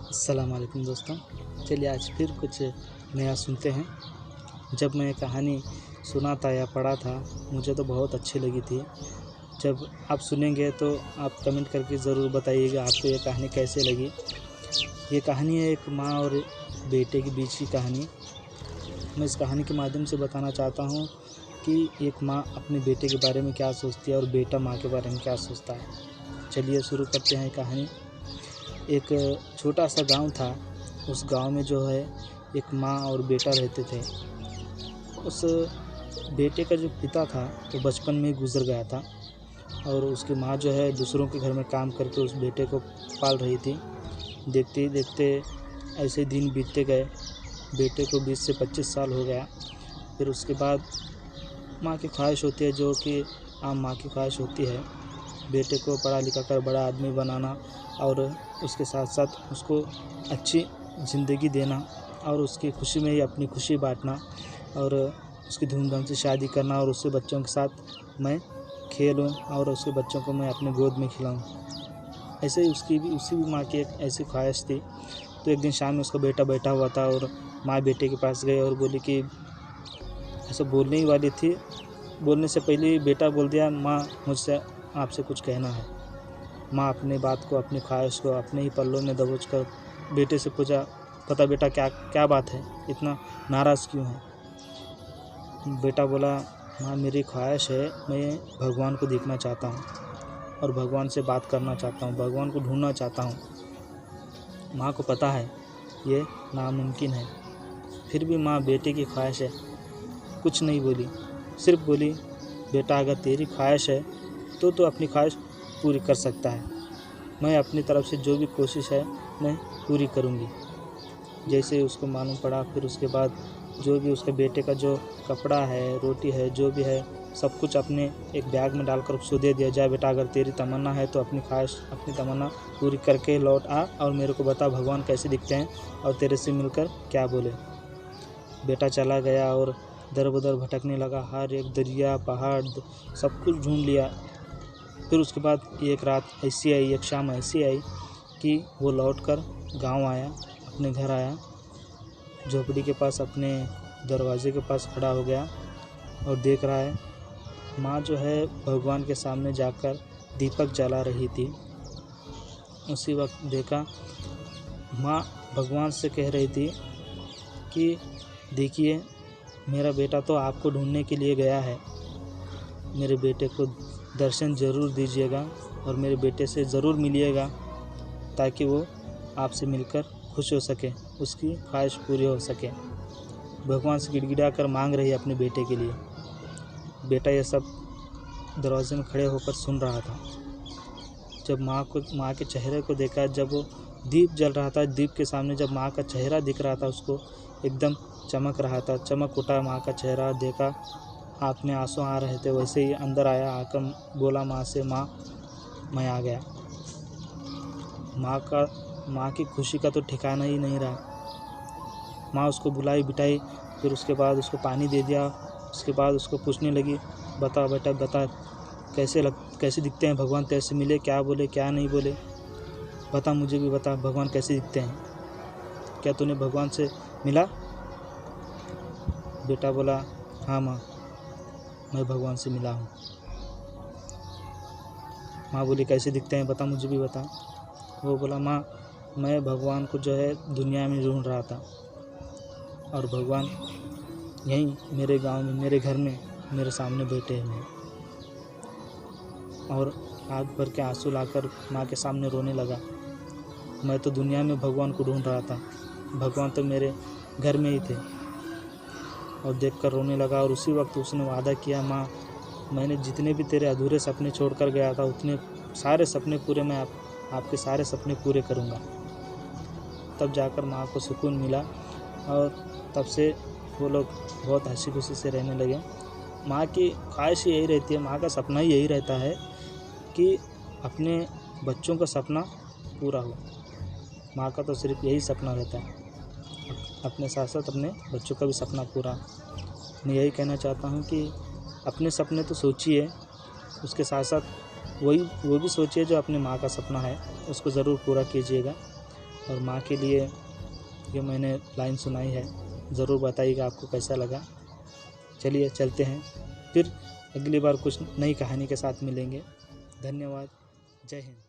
अस्सलाम वालेकुम दोस्तों। चलिए आज फिर कुछ नया सुनते हैं। जब मैं कहानी सुना था या पढ़ा था, मुझे तो बहुत अच्छी लगी थी। जब आप सुनेंगे तो आप कमेंट करके ज़रूर बताइएगा आपको ये कहानी कैसे लगी। ये कहानी है एक माँ और बेटे के बीच की कहानी। मैं इस कहानी के माध्यम से बताना चाहता हूँ कि एक माँ अपने बेटे के बारे में क्या सोचती है और बेटा माँ के बारे में क्या सोचता है। चलिए शुरू करते हैं कहानी। एक छोटा सा गांव था। उस गांव में जो है एक माँ और बेटा रहते थे। उस बेटे का जो पिता था वो बचपन में गुज़र गया था और उसकी माँ जो है दूसरों के घर में काम करके उस बेटे को पाल रही थी। देखते ही देखते ऐसे दिन बीतते गए। बेटे को 20 से 25 साल हो गया। फिर उसके बाद माँ की ख्वाहिश होती है, जो कि आम माँ की ख्वाहिश होती है, बेटे को पढ़ा लिखा कर बड़ा आदमी बनाना और उसके साथ साथ उसको अच्छी ज़िंदगी देना और उसकी खुशी में ही अपनी खुशी बांटना और उसकी धूमधाम से शादी करना और उसके बच्चों के साथ मैं खेलूं और उसके बच्चों को मैं अपने गोद में खिलाऊं। ऐसे ही उसी भी माँ की एक ऐसी ख्वाहिश थी। तो एक दिन शाम में उसका बेटा बैठा हुआ था और माँ बेटे के पास गई और बोली कि ऐसा बोलने ही वाली थी। बोलने से पहले ही बेटा बोल दिया, माँ मुझसे आपसे कुछ कहना है। माँ अपनी बात को, अपनी ख्वाहिश को अपने ही पल्लों में दबोच कर बेटे से पूछा, पता बेटा क्या क्या बात है, इतना नाराज़ क्यों है। बेटा बोला, माँ मेरी ख्वाहिश है, मैं भगवान को देखना चाहता हूँ और भगवान से बात करना चाहता हूँ, भगवान को ढूंढना चाहता हूँ। माँ को पता है ये नामुमकिन है, फिर भी माँ बेटे की ख्वाहिश है कुछ नहीं बोली। सिर्फ बोली, बेटा अगर तेरी ख्वाहिश है तो अपनी ख्वाहिश पूरी कर सकता है। मैं अपनी तरफ से जो भी कोशिश है मैं पूरी करूँगी। जैसे ही उसको मालूम पड़ा, फिर उसके बाद जो भी उसके बेटे का जो कपड़ा है, रोटी है, जो भी है, सब कुछ अपने एक बैग में डालकर उसको दे दिया। जा बेटा, अगर तेरी तमन्ना है तो अपनी ख्वाहिश, अपनी तमन्ना पूरी करके लौट आ और मेरे को बता भगवान कैसे दिखते हैं और तेरे से मिलकर क्या बोले। बेटा चला गया और दर बदर भटकने लगा। हर एक दरिया, पहाड़, सब कुछ ढूंढ लिया। फिर उसके बाद एक रात ऐसी आई, एक शाम ऐसी आई कि वो लौटकर गांव आया, अपने घर आया, झोपड़ी के पास अपने दरवाजे के पास खड़ा हो गया और देख रहा है माँ जो है भगवान के सामने जाकर दीपक जला रही थी। उसी वक्त देखा माँ भगवान से कह रही थी कि देखिए, मेरा बेटा तो आपको ढूंढने के लिए गया है, मेरे बेटे को दर्शन ज़रूर दीजिएगा और मेरे बेटे से ज़रूर मिलिएगा ताकि वो आपसे मिलकर खुश हो सके, उसकी ख्वाहिश पूरी हो सके। भगवान से गिड़गिड़ा कर मांग रही है अपने बेटे के लिए। बेटा ये सब दरवाजे में खड़े होकर सुन रहा था। जब माँ के चेहरे को देखा, जब वो दीप जल रहा था, दीप के सामने जब माँ का चेहरा दिख रहा था, उसको एकदम चमक रहा था, चमक उठा माँ का चेहरा देखा, आँख में आंसू आ रहे थे। वैसे ही अंदर आया, आकर बोला माँ से, माँ मैं आ गया। माँ की खुशी का तो ठिकाना ही नहीं रहा। माँ उसको बुलाई बिठाई, फिर उसके बाद उसको पानी दे दिया। उसके बाद उसको पूछने लगी, बता बेटा बता, कैसे दिखते हैं भगवान, तेरे से मिले, क्या बोले क्या नहीं बोले, बता मुझे भी बता, भगवान कैसे दिखते हैं, क्या तूने भगवान से मिला। बेटा बोला, हाँ माँ, मैं भगवान से मिला हूँ। माँ बोली, कैसे दिखते हैं बता, मुझे भी बता। वो बोला, माँ मैं भगवान को जो है दुनिया में ढूंढ रहा था और भगवान यहीं मेरे गांव में, मेरे घर में मेरे सामने बैठे हुए हैं। और आँख भर के आंसू लाकर माँ के सामने रोने लगा। मैं तो दुनिया में भगवान को ढूंढ रहा था, भगवान तो मेरे घर में ही थे। और देखकर रोने लगा। और उसी वक्त उसने वादा किया, माँ मैंने जितने भी तेरे अधूरे सपने छोड़कर गया था, उतने सारे सपने पूरे मैं आपके सारे सपने पूरे करूँगा। तब जाकर माँ को सुकून मिला और तब से वो लोग बहुत हंसी खुशी से रहने लगे। माँ की ख्वाहिश यही रहती है, माँ का सपना ही यही रहता है कि अपने बच्चों का सपना पूरा हो। माँ का तो सिर्फ यही सपना रहता है, अपने साथ साथ अपने बच्चों का भी सपना पूरा। मैं यही कहना चाहता हूँ कि अपने सपने तो सोचिए, उसके साथ साथ वो भी सोचिए जो अपने माँ का सपना है, उसको ज़रूर पूरा कीजिएगा। और माँ के लिए ये मैंने लाइन सुनाई है। ज़रूर बताइएगा आपको कैसा लगा। चलिए चलते हैं, फिर अगली बार कुछ नई कहानी के साथ मिलेंगे। धन्यवाद। जय हिंद।